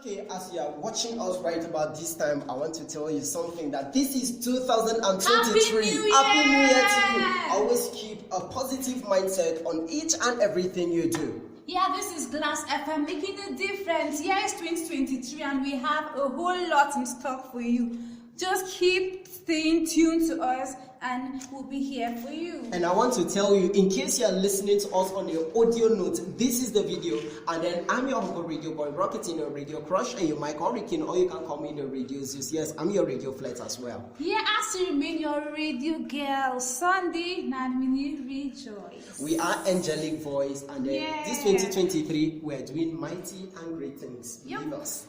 Okay, as you are watching us right about this time, I want to tell you something that this is 2023. Happy New Year to you. Always keep a positive mindset on each and everything you do. Yeah, this is Glass FM making a difference. Yeah, it's 2023 and we have a whole lot in stock for you. Just keep staying tuned to us and we'll be here for you. And I want to tell you, in case you are listening to us on your audio note, this is the video. And then I'm your humble radio boy, Rocketing, your radio crush, and your Mike Hurricane, or you can call me the radio Zeus. Yes, I'm your radio flirt as well. Yeah, as you remain your radio girl, Sunday, Nanmini Rejoice. We are angelic voice, and then this 2023, we're doing mighty and great things. Yep. Leave us.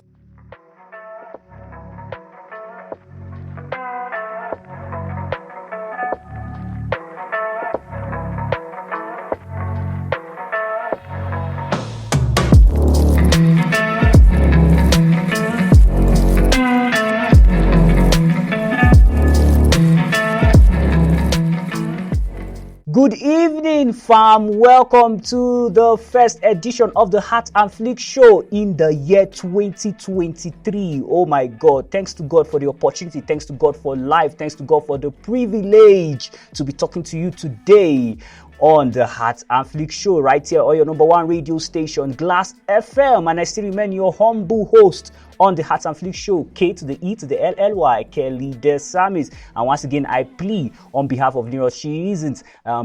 Good evening, fam. Welcome to the first edition of the Heart and Flick Show in the year 2023. Oh my God. Thanks to God for the opportunity. Thanks to God for life. Thanks to God for the privilege to be talking to you today on the Heart and Flick Show right here on your number one radio station, Glass FM. And I still remain your humble host on the Heart and Flick Show, K to the E to the LLY, Kelly Desamis. And once again, I plead on behalf of Nero, she isn't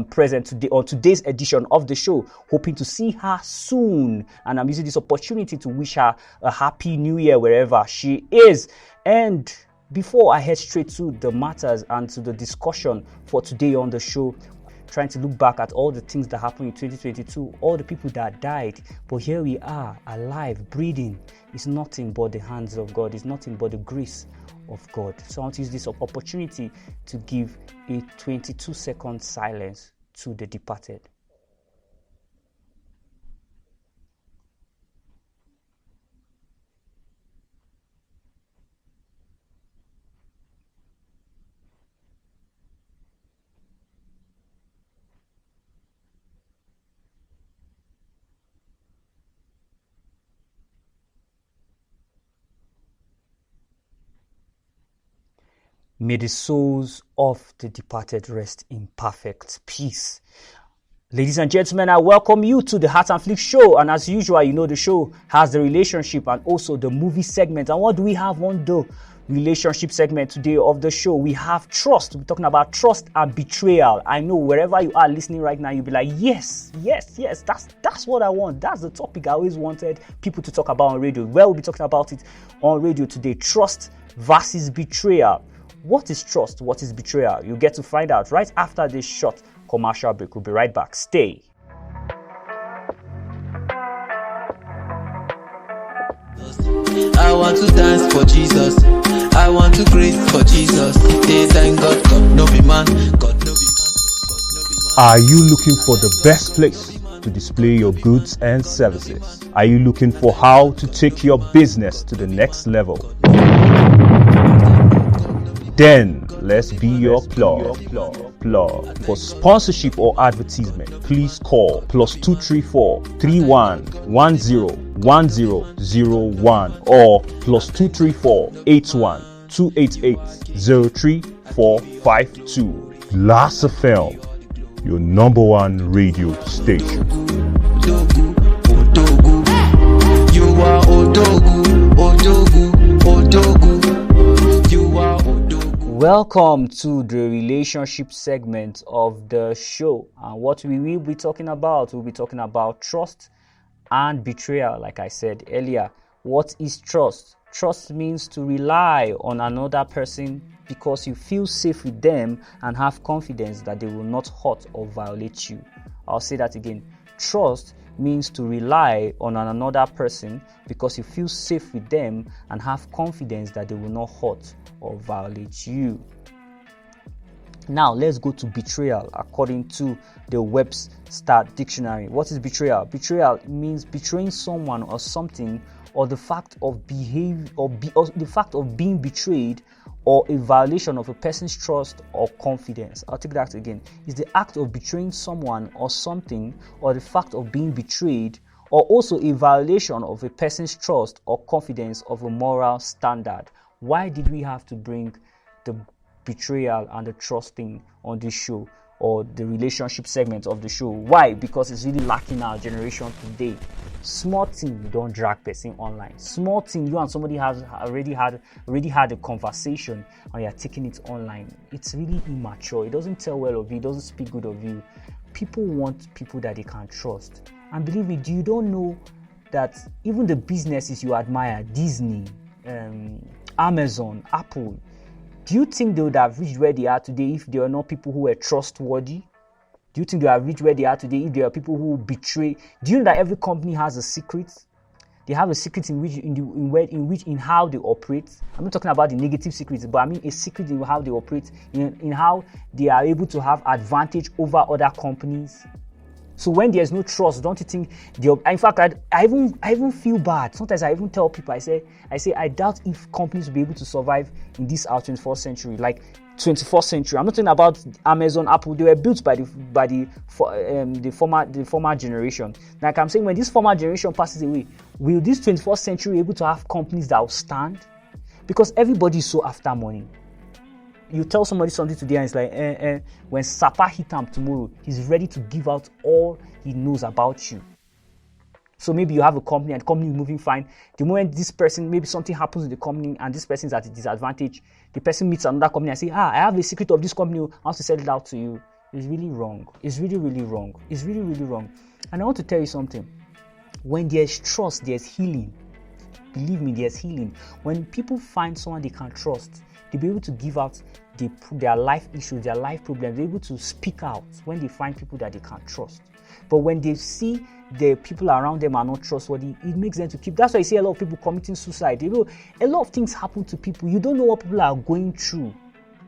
present today on today's edition of the show, hoping to see her soon. And I'm using this opportunity to wish her a happy new year wherever she is. And before I head straight to the matters and to the discussion for today on the show, trying to look back at all the things that happened in 2022, all the people that died, but here we are, alive, breathing. It's nothing but the hands of God. It's nothing but the grace of God. So I want to use this opportunity to give a 22-second silence to the departed. May the souls of the departed rest in perfect peace. Ladies and gentlemen, I welcome you to the Heart and Flick Show. And as usual, you know the show has the relationship and also the movie segment. And what do we have on the relationship segment today of the show? We have trust. We're talking about trust and betrayal. I know wherever you are listening right now, you'll be like, yes, that's what I want. That's the topic I always wanted people to talk about on radio. Well, we'll be talking about it on radio today. Trust versus betrayal. What is trust? What is betrayal? You get to find out right after this short commercial break. We'll be right back. Stay. I want to dance for Jesus. I want to grace for Jesus. They thank God, God no be man. God no be man. God no be man. Are you looking for the best place to display your goods and services? Are you looking for how to take your business to the next level? Then let's be your plug. For sponsorship or advertisement, please call +234 3110 1001 or +234 81 288 03452. Glass FM, your number one radio station. You are Odogu, Odogu, Odogu. You are Odogu. Welcome to the relationship segment of the show. And what we will be talking about, we'll be talking about trust and betrayal. Like I said earlier, what is trust? Trust means to rely on another person because you feel safe with them and have confidence that they will not hurt or violate you. I'll say that again. Trust means to rely on another person because you feel safe with them and have confidence that they will not hurt or violate you. Now let's go to betrayal according to the Webster Dictionary. What is betrayal? Betrayal means betraying someone or something, or the fact of the fact of being betrayed, or a violation of a person's trust or confidence. I'll take that again. It's the act of betraying someone or something, or the fact of being betrayed, or also a violation of a person's trust or confidence of a moral standard. Why did we have to bring the betrayal and the trust thing on this show, or the relationship segment of the show? Why? Because it's really lacking our generation today. Small thing, you don't drag person online. Small thing, you and somebody has already had a conversation and you're taking it online. It's really immature. It doesn't tell well of you. It doesn't speak good of you. People want people that they can trust. And believe me, you don't know that even the businesses you admire, Disney, Amazon, Apple, do you think they would have reached where they are today if there were not people who were trustworthy? Do you think they have reached where they are today if there are people who betray? Do you know that every company has a secret? They have a secret in how they operate. I'm not talking about the negative secrets, but I mean a secret in how they operate, in how they are able to have advantage over other companies. So when there's no trust, don't you think in fact, I even feel bad. Sometimes I even tell people, I say I doubt if companies will be able to survive in this our 21st century, like 21st century. I'm not talking about Amazon, Apple. They were built by the former generation. Like I'm saying, when this former generation passes away, will this 21st century be able to have companies that will stand? Because everybody is so after money. You tell somebody something today and it's like, when Sapa hit him tomorrow, he's ready to give out all he knows about you. So maybe you have a company and the company is moving fine. The moment this person, maybe something happens in the company and this person is at a disadvantage, the person meets another company and say, I have a secret of this company, I want to sell it out to you. It's really wrong. It's really, really wrong. It's really, really wrong. And I want to tell you something. When there's trust, there's healing. Believe me, there's healing. When people find someone they can trust, they'll be able to give out their life issues, their life problems. They're able to speak out when they find people that they can trust. But when they see the people around them are not trustworthy, it makes them to keep. That's why you see a lot of people committing suicide. You know, a lot of things happen to people. You don't know what people are going through.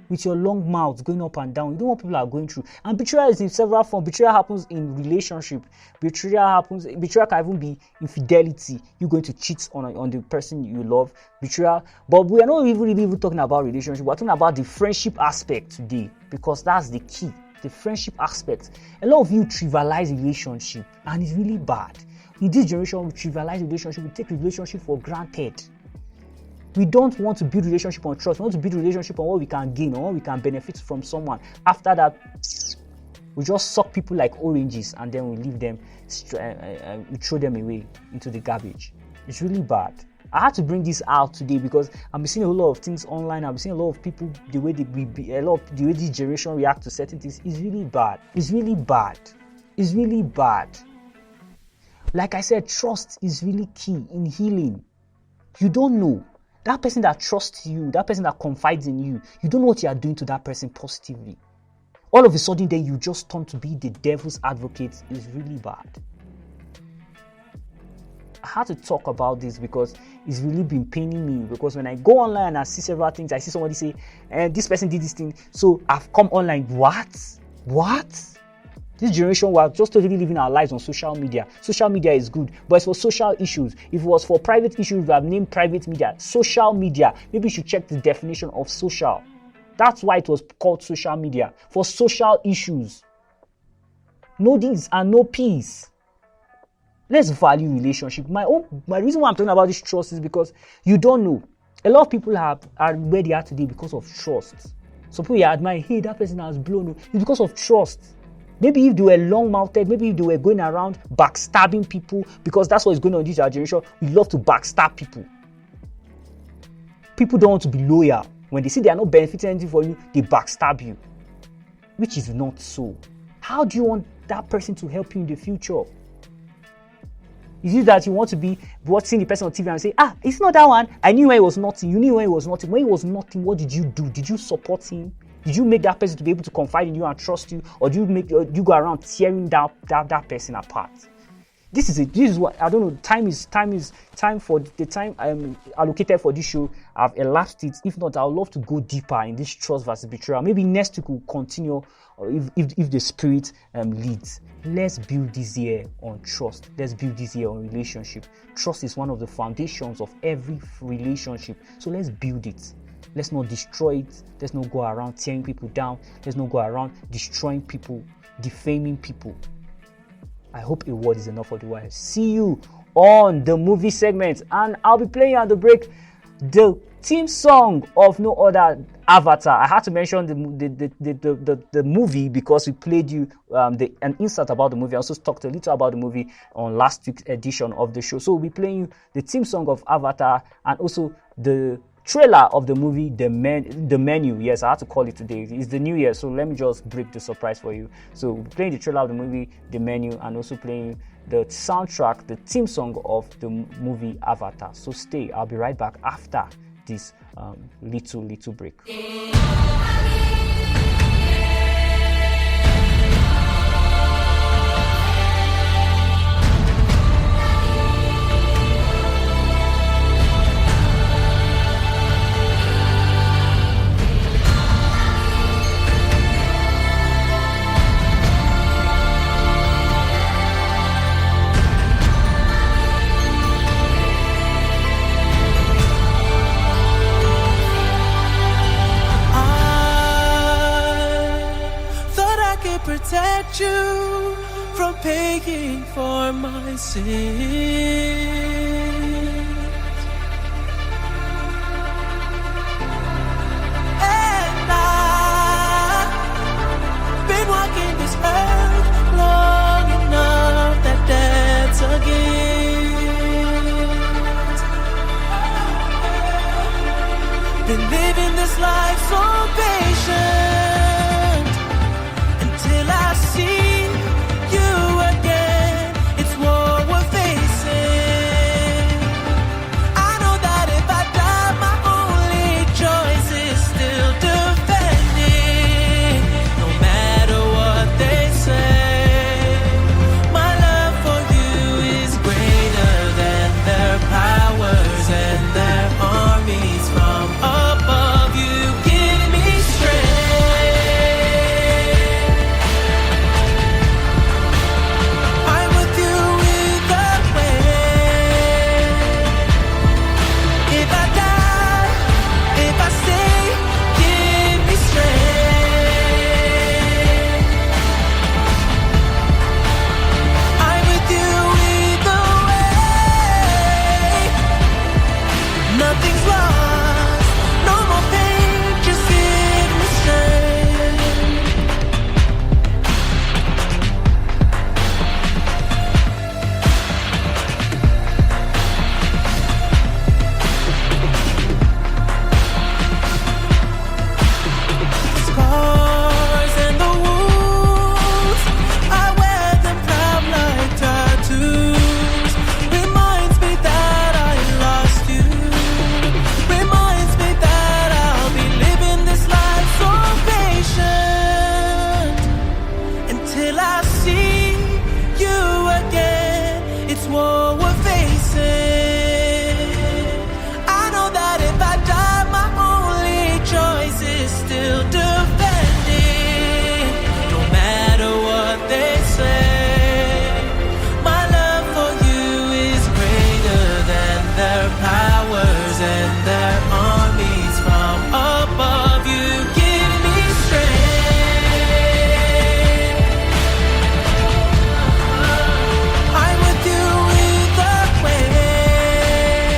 With your long mouth going up and down, you don't know what people are going through. And betrayal is in several forms. Betrayal happens in relationship. Betrayal can even be infidelity. You're going to cheat on the person you love. Betrayal. But we are not even talking about relationship. We're talking about the friendship aspect today, because that's the key. The friendship aspect. A lot of you trivialize relationship, and it's really bad. In this generation, we trivialize relationship. We take relationship for granted. We don't want to build relationship on trust. We want to build relationship on what we can gain, or what we can benefit from someone. After that, we just suck people like oranges and then we leave them, we throw them away into the garbage. It's really bad. I had to bring this out today because I'm seeing a lot of things online. I'm seeing a lot of people, the way this generation react to certain things is really bad. It's really bad. It's really bad. Like I said, trust is really key in healing. You don't know. That person that trusts you, that person that confides in you, you don't know what you are doing to that person positively. All of a sudden, then you just turn to be the devil's advocate. Is really bad. I had to talk about this because it's really been paining me. Because when I go online and I see several things, I see somebody say, this person did this thing, so I've come online. What? This generation, we are just totally living our lives on social media. Social media is good, but it's for social issues. If it was for private issues, we have named private media. Social media. Maybe you should check the definition of social. That's why it was called social media. For social issues. No this and no peace. Let's value relationship. My reason why I'm talking about this trust is because you don't know. A lot of people are where they are today because of trust. Some people admire, hey, that person has blown. It's because of trust. Maybe if they were long-mouthed, maybe if they were going around backstabbing people, because that's what is going on in this generation. We love to backstab people. People don't want to be loyal. When they see they are not benefiting anything for you, they backstab you, which is not so. How do you want that person to help you in the future? Is it that you want to be watching the person on TV and say, it's not that one. I knew when it was nothing. You knew when it was nothing. When it was nothing, what did you do? Did you support him? Did you make that person to be able to confide in you and trust you, or do you go around tearing that person apart? This is what I don't know. Time for the time allocated for this show. I've elapsed it. If not, I would love to go deeper in this trust versus betrayal. Maybe next week we'll continue, or if the spirit leads. Let's build this year on trust. Let's build this year on relationship. Trust is one of the foundations of every relationship. So let's build it. Let's not destroy it. Let's not go around tearing people down. Let's not go around destroying people, defaming people. I hope a word is enough for the wise. See you on the movie segment, and I'll be playing at the break the theme song of no other Avatar. I had to mention the movie because we played you an insert about the movie. I also talked a little about the movie on last week's edition of the show. So we'll be playing you the theme song of Avatar and also the trailer of the movie, the menu. Yes, I had to call it today. It's the new year, so let me just break the surprise for you. So we're playing the trailer of the movie, the menu, and also playing the soundtrack, the theme song of the movie Avatar. So stay. I'll be right back after this little break. Protect you from paying for my sins. And I've been walking this earth long enough that that's a gift. Been living this life so patient. Till I see you again, it's war we're facing. I know that if I die, my only choice is still defending. No matter what they say, my love for you is greater than their powers and their armies from above. You give me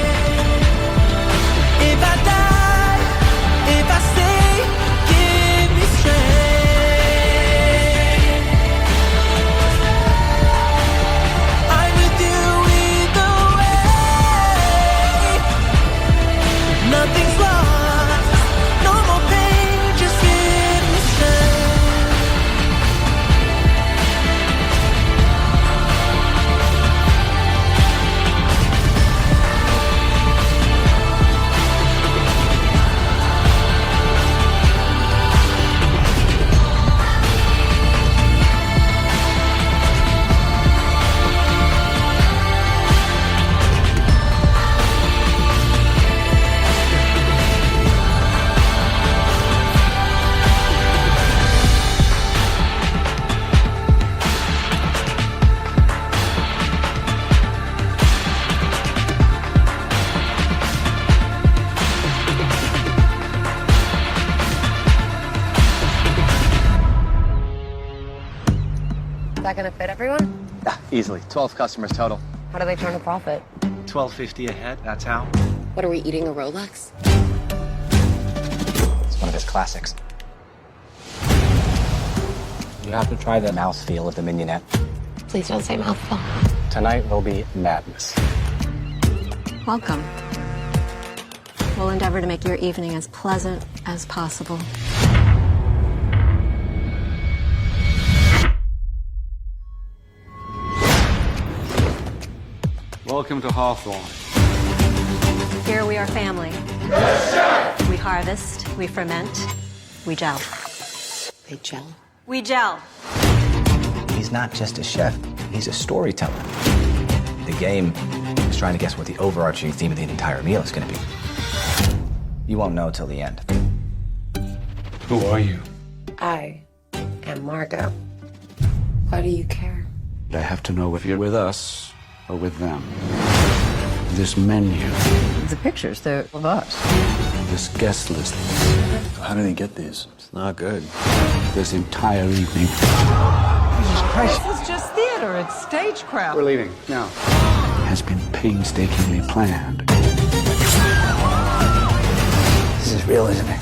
strength. Is that gonna fit everyone? Easily. 12 customers total. How do they turn a profit? $12.50 a head, that's how. What are we eating, a Rolex? It's one of his classics. You have to try the mouthfeel of the mignonette. Please don't say mouthful. Tonight will be madness. Welcome. We'll endeavor to make your evening as pleasant as possible. Welcome to Hawthorne. Here we are family. We harvest, we ferment, we gel. They gel? We gel. He's not just a chef, he's a storyteller. The game is trying to guess what the overarching theme of the entire meal is going to be. You won't know till the end. Who are you? I am Margot. Why do you care? I have to know if you're with us or with them. This menu, The pictures, they're of us. this guest list. How do they get these? It's not good. This entire evening. This is just theater. It's stagecraft. We're leaving now. Has been painstakingly planned. This is real, isn't it?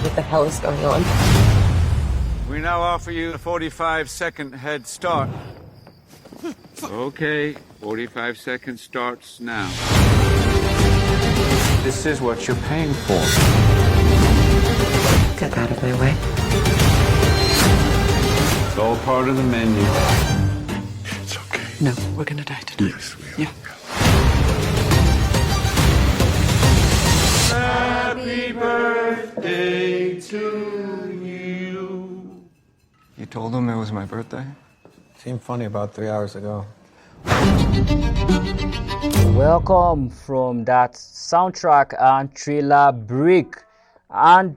What the hell is going on? We now offer you a 45-second head start. Okay, 45 seconds starts now. This is what you're paying for. Get out of my way. It's all part of the menu. It's okay. No, we're gonna die tonight. Yes, we are. Yeah. Happy birthday to you. You told him it was my birthday? Seemed funny about 3 hours ago. Welcome from that soundtrack and trailer break. And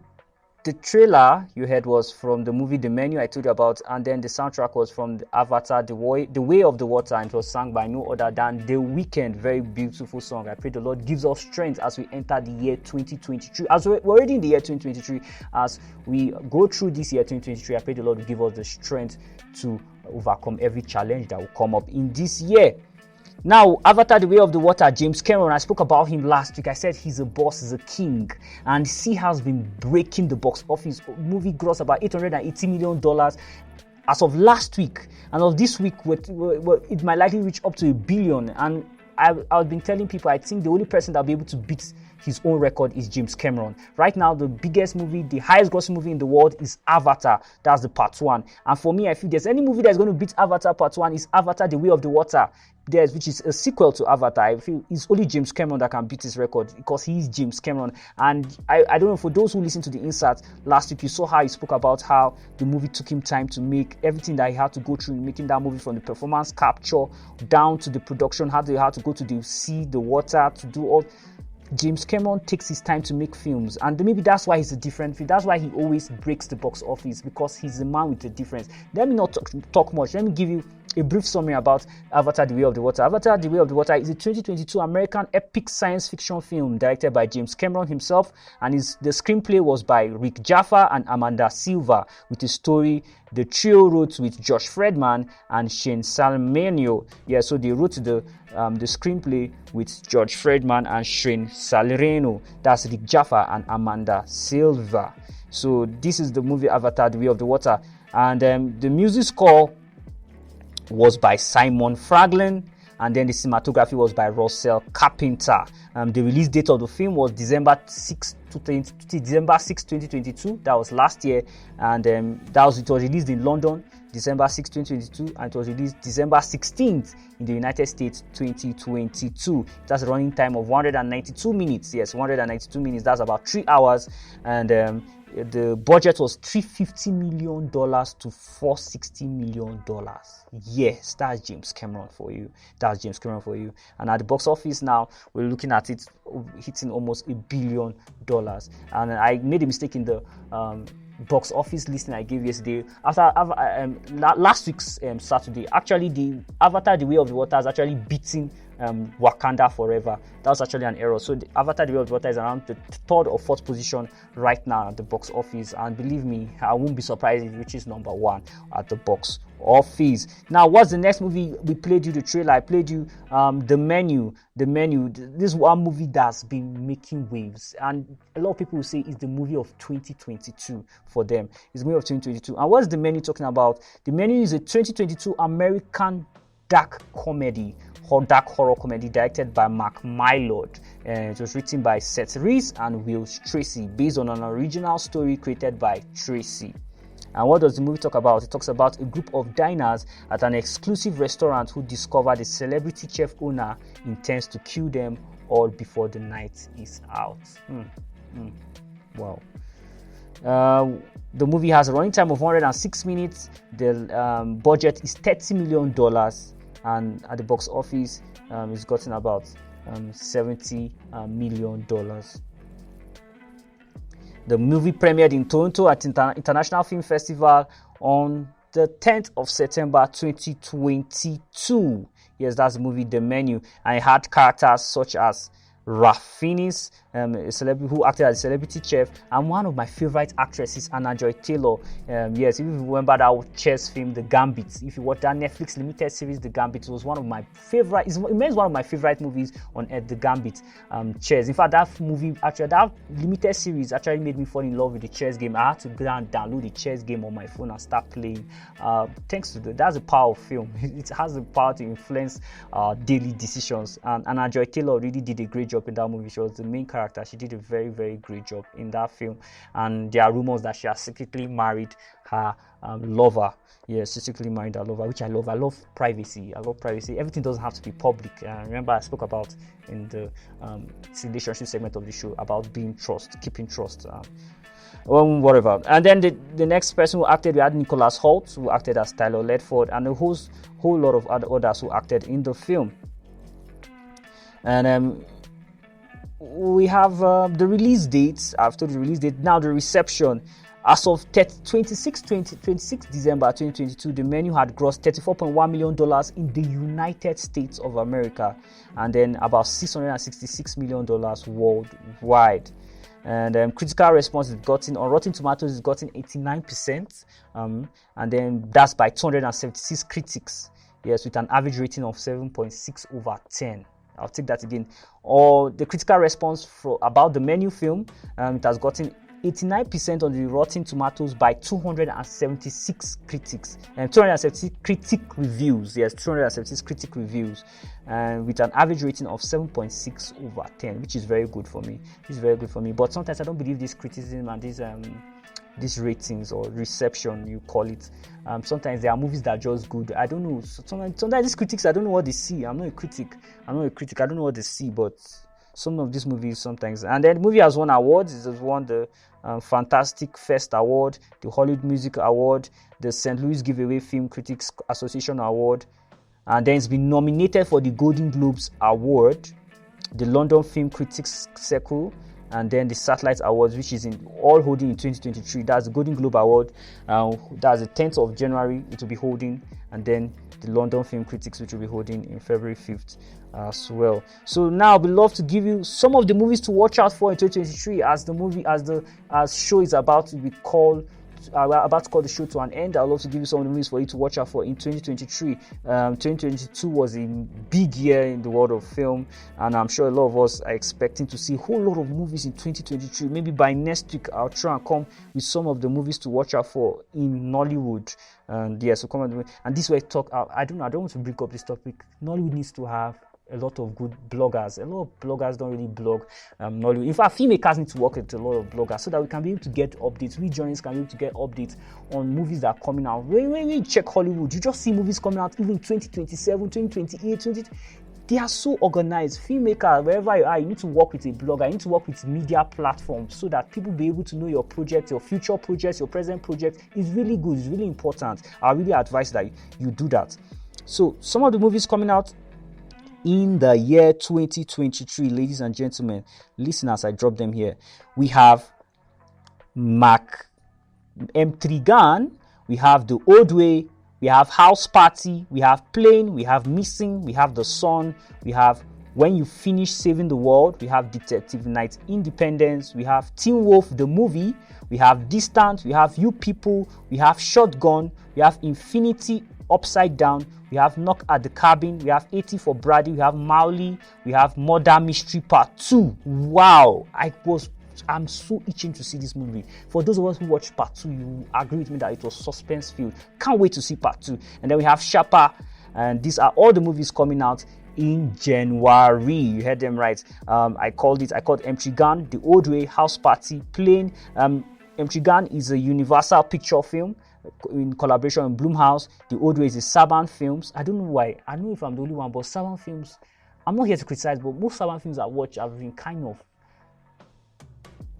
the trailer you heard was from the movie The Menu I told you about, and then the soundtrack was from the Avatar, The Way of the Water, and it was sung by no other than The Weeknd. Very beautiful song. I pray the Lord gives us strength as we enter the year 2023. As we're already in the year 2023, as we go through this year 2023, I pray the Lord will give us the strength to overcome every challenge that will come up in this year. Now, Avatar, The Way of the Water, James Cameron, I spoke about him last week. I said he's a boss, he's a king, and he has been breaking the box office. Movie grossed about $880 million as of last week, and of this week, it might likely reach up to $1 billion. And I've been telling people, I think the only person that will be able to beat his own record is James Cameron. Right now, the biggest movie, the highest grossing movie in the world is Avatar. That's the part 1. And for me, I feel there's any movie that's going to beat Avatar part 1 is Avatar, The Way of the Water. Which is a sequel to Avatar. I feel it's only James Cameron that can beat his record because he is James Cameron. And I don't know, for those who listened to the insert last week, you saw how he spoke about how the movie took him time to make everything that he had to go through in making that movie, from the performance capture down to the production, how they had to go to the sea, the water, to do all. James Cameron takes his time to make films, and maybe that's why he's a different film. That's why he always breaks the box office, because he's a man with a difference. Let me not talk much. Let me give you a brief summary about Avatar, The Way of the Water. Avatar, The Way of the Water is a 2022 American epic science fiction film directed by James Cameron himself, and the screenplay was by Rick Jaffa and Amanda Silva, with a story the trio wrote with Josh Friedman and Shane Salmenio. Yeah, so they wrote the screenplay with George Friedman and Shane Salerno. That's Rick Jaffa and Amanda Silva. So this is the movie Avatar, The Way of the Water, and the music score was by Simon Fraglin, and then the cinematography was by Russell Carpenter. The release date of the film was December 6, 2022. That was last year, and it was released in London December 6, 2022, and it was released December 16th in the United States 2022. It has a running time of 192 minutes. Yes, 192 minutes. That's about 3 hours, and the budget was $350 million to $460 million. Yes, that's James Cameron for you. That's James Cameron for you. And at the box office now, we're looking at it hitting almost $1 billion. And I made a mistake in the box office listing I gave yesterday. After last week's Saturday, actually the Avatar, The Way of the Water is actually beating Wakanda Forever. That was actually an error. So the Avatar, The Way of the Water is around the 3rd or 4th position right now at the box office, and believe me, I won't be surprised if it reaches number 1 at the box office. Now, what's the next movie? We played you the trailer. I played you The Menu. This one movie that's been making waves, and a lot of people will say it's the movie of 2022 for them. It's the movie of 2022. And what's The Menu talking about? The Menu is a 2022 American dark comedy or dark horror comedy directed by Mark Mylod. It was written by Seth Reese and Will Tracy, based on an original story created by Tracy. And what does the movie talk about? It talks about a group of diners at an exclusive restaurant who discover the celebrity chef owner intends to kill them all before the night is out. Wow. The movie has a running time of 106 minutes. The budget is $30 million, and at the box office, it's gotten about $70 million. The movie premiered in Toronto at International Film Festival on the 10th of September 2022. Yes, that's the movie The Menu. And it had characters such as Ralph Fiennes, a celebrity who acted as a celebrity chef, and one of my favorite actresses, Anna Joy Taylor. Yes, if you remember that chess film, The Gambit. If you watch that Netflix limited series, The Gambit, it was one of my favorite. It remains one of my favorite movies on earth, The Gambit. Chess. In fact, that movie, actually, that limited series actually made me fall in love with the chess game. I had to go and download the chess game on my phone and start playing. Thanks to that's the power of film. It has the power to influence daily decisions. And Anna Joy Taylor really did a great job in that movie. She was the main character. She did a very, very great job in that film. And there are rumors that she has secretly married her lover. Yes, she secretly married her lover, which I love. I love privacy. Everything doesn't have to be public. Remember, I spoke about in the relationship segment of the show about keeping trust. Whatever. And then the next person who acted, we had Nicholas Hoult, who acted as Tyler Ledford, and a whole lot of others who acted in the film. And we have the release dates. I've told you the release date. Now the reception. As of 26 December 2022, The Menu had grossed $34.1 million in the United States of America, and then about $666 million worldwide. And critical response is gotten on Rotten Tomatoes is gotten 89%, and then that's by 276 critics. Yes, with an average rating of 7.6 over 10. I'll take that again. Or the critical response about The Menu film, it has gotten 89% on the Rotten Tomatoes by 276 critics and 276 critic reviews. Yes, 276 critic reviews, and with an average rating of 7.6 over 10, which is very good for me. But sometimes I don't believe this criticism and these ratings or reception, you call it. Sometimes there are movies that are just good. I don't know. Sometimes these critics, I don't know what they see. I'm not a critic. I don't know what they see, but some of these movies sometimes. And then the movie has won awards. It has won the Fantastic Fest Award, the Hollywood Music Award, the St. Louis Giveaway Film Critics Association Award, and then it's been nominated for the Golden Globes Award, the London Film Critics Circle, and then the Satellite Awards, which is all holding in 2023. That's the Golden Globe Award. That's the 10th of January it will be holding, and then the London Film Critics, which will be holding in February 5th as well. So now we'd love to give you some of the movies to watch out for in 2023 as show is about to be called. We're about to call the show to an end. I'd love to give you some of the movies for you to watch out for in 2023. 2022 was a big year in the world of film, and I'm sure a lot of us are expecting to see a whole lot of movies in 2023. Maybe by next week, I'll try and come with some of the movies to watch out for in Nollywood. And yes, so come on. And this way, I don't want to bring up this topic. Nollywood needs to have a lot of good bloggers. A lot of bloggers don't really blog Nollywood. In fact, filmmakers need to work with a lot of bloggers so that we can be able to get updates. We journalists can be able to get updates on movies that are coming out. When you check Hollywood, you just see movies coming out even 2027, 2028, They are so organized. Filmmaker, wherever you are, you need to work with a blogger. You need to work with media platforms so that people be able to know your project, your future projects, your present project. Is really good. It's really important. I really advise that you do that. So some of the movies coming out in the year 2023, ladies and gentlemen, listen as I drop them here. We have Mac M3 Gun, we have The Old Way, we have House Party, we have Plane, we have Missing, we have The Sun, we have When You Finish Saving the World, we have Detective Night Independence, we have Teen Wolf the movie, we have Distant, we have You People, we have Shotgun, we have Infinity Upside Down, we have Knock at the Cabin, we have 80 for Brady, we have Mowgli, we have Murder Mystery Part 2. Wow, I'm so itching to see this movie. For those of us who watched Part 2, you agree with me that it was suspense filled. Can't wait to see Part 2. And then we have Sharper, and these are all the movies coming out in January. You heard them right. I called M3GAN, The Old Way, House Party, Plane. M3GAN is a Universal picture film in collaboration with Blumhouse. The Old Way is a Saban Films. I don't know why. I don't know if I'm the only one, but Saban Films, I'm not here to criticize, but most Saban films I watch have been kind of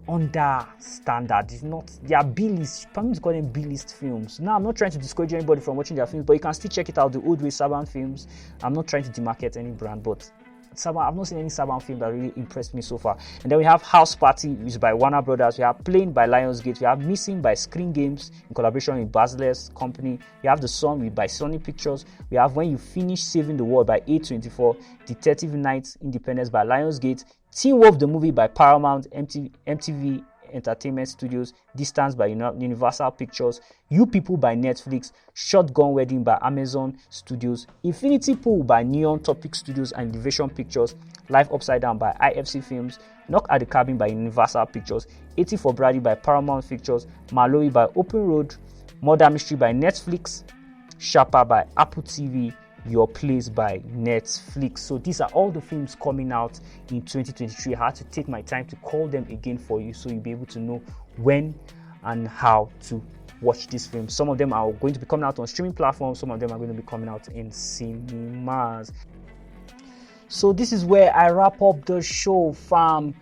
under standard. It's not, they are B-list, permit to call them B-list films. Now, I'm not trying to discourage anybody from watching their films, but you can still check it out, The Old Way Saban Films. I'm not trying to demarcate any brand, but Saban, I've not seen any Saban film that really impressed me so far. And then we have House Party, which is by Warner Brothers. We have Plane by Lionsgate. We have Missing by Screen Games in collaboration with Basler's company. We have The Sun by Sony Pictures. We have When You Finish Saving the World by A24. Detective Night Independence by Lionsgate. Teen Wolf the movie by Paramount, MTV Entertainment Studios, Distance by Universal Pictures, You People by Netflix, Shotgun Wedding by Amazon Studios, Infinity Pool by Neon Topic Studios and Elevation Pictures, Life Upside Down by IFC Films, Knock at the Cabin by Universal Pictures, 80 for Brady by Paramount Pictures, Mallory by Open Road, Murder Mystery by Netflix, Sharper by Apple TV, Your Place by Netflix. So these are all the films coming out in 2023. I had to take my time to call them again for you so you'll be able to know when and how to watch these films. Some of them are going to be coming out on streaming platforms, some of them are going to be coming out in cinemas. So this is where I wrap up the show, fam.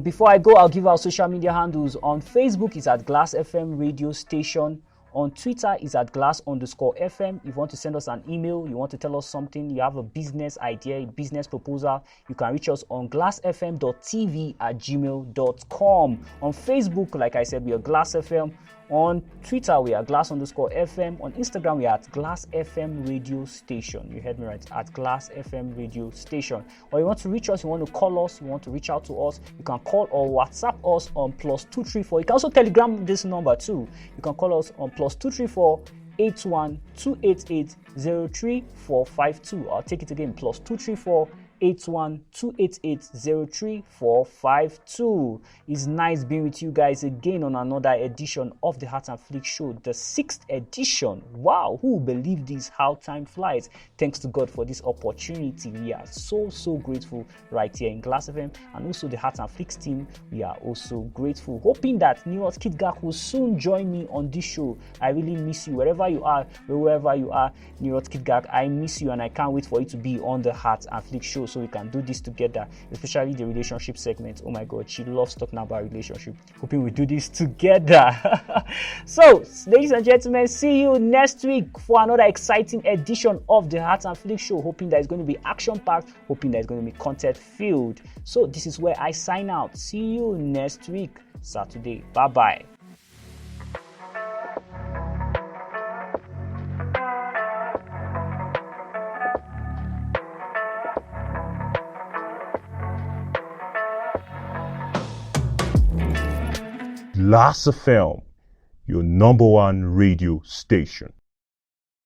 Before I go, I'll give our social media handles. On Facebook, it's at Glass FM Radio Station. On Twitter is at glass_FM. If you want to send us an email, you want to tell us something, you have a business idea, a business proposal, you can reach us on glassfm.tv@gmail.com. On Facebook, like I said, we are Glass FM. On Twitter, we are glass_FM. On Instagram, we are at Glass FM Radio Station. You heard me right, at Glass FM Radio Station. Or you want to reach us, you want to call us, you want to reach out to us, you can call or WhatsApp us on +234. You can also Telegram this number too. You can call us on +234 81 288 03452. I'll take it again, +234 81 288 03452. It's nice being with you guys again on another edition of the Heart and Flick Show, the 6th edition. Wow, who believe this? How time flies. Thanks to God for this opportunity. We are so grateful right here in Glass FM, and also the Heart and Flicks team. We are also grateful. Hoping that New York Kid Gak will soon join me on this show. I really miss you wherever you are, New York Kid Gak. I miss you, and I can't wait for you to be on the Heart and Flick Show, so we can do this together, especially the relationship segment. Oh my God, she loves talking about relationship. Hoping we do this together. So, ladies and gentlemen, see you next week for another exciting edition of the Heart and Flick Show. Hoping that it's going to be action-packed, hoping that it's going to be content-filled. So, this is where I sign out. See you next week, Saturday. Bye-bye. Glass FM, your #1 radio station.